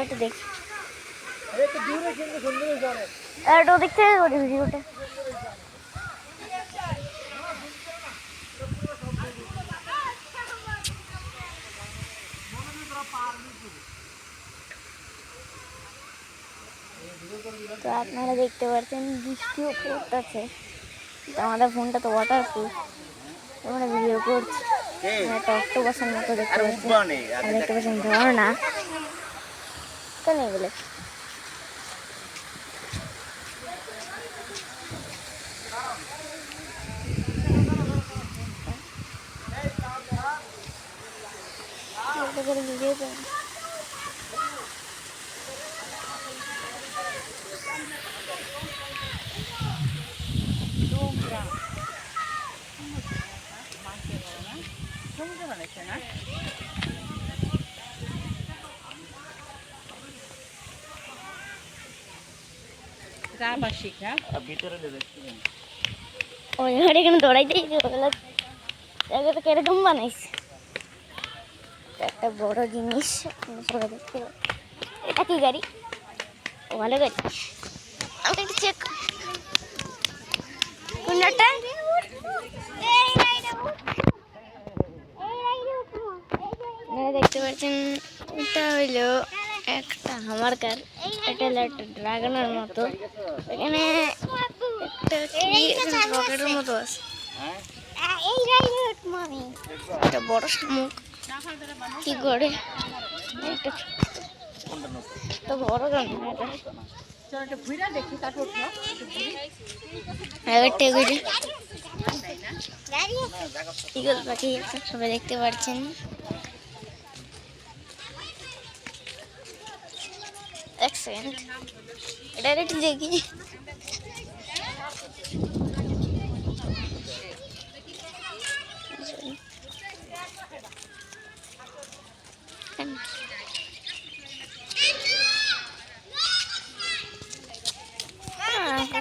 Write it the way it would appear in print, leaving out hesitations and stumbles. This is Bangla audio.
একটু দেখি একটু ওদিক থেকে করি ভিডিওটা। তো আপনারা দেখতে পাচ্ছেন বৃষ্টিও পড়তেছে, আমাদের ফোনটা তো ওয়াটারপ্রুফ, আমরা ভিডিও করছি। একটা অক্টোপাসের মতো দেখতে পাচ্ছেন ঝর্ণা কেন এগুলো। ভিডিও ওই ঘরে এখানে দৌড়াইতেই জায়গাটা কিরকম বানাইছে, একটা বড় জিনিস সবাই দেখতে। এটা কি গাড়ি? ও ভালো গাড়ি, আমি একটু চেক কোনটা। দেখতে পাচ্ছেন এটা হইলো একটা হামার কার, এটা হলো একটা ড্রাগনের মতো, এখানে একটা রকেটের মতো আছে, একটা বড় শামুক কি করে একটা বড় গান ইগল পাখি সবাই দেখতে পাচ্ছেন। এক সেকেন্ড ডাইরেক্ট দেখি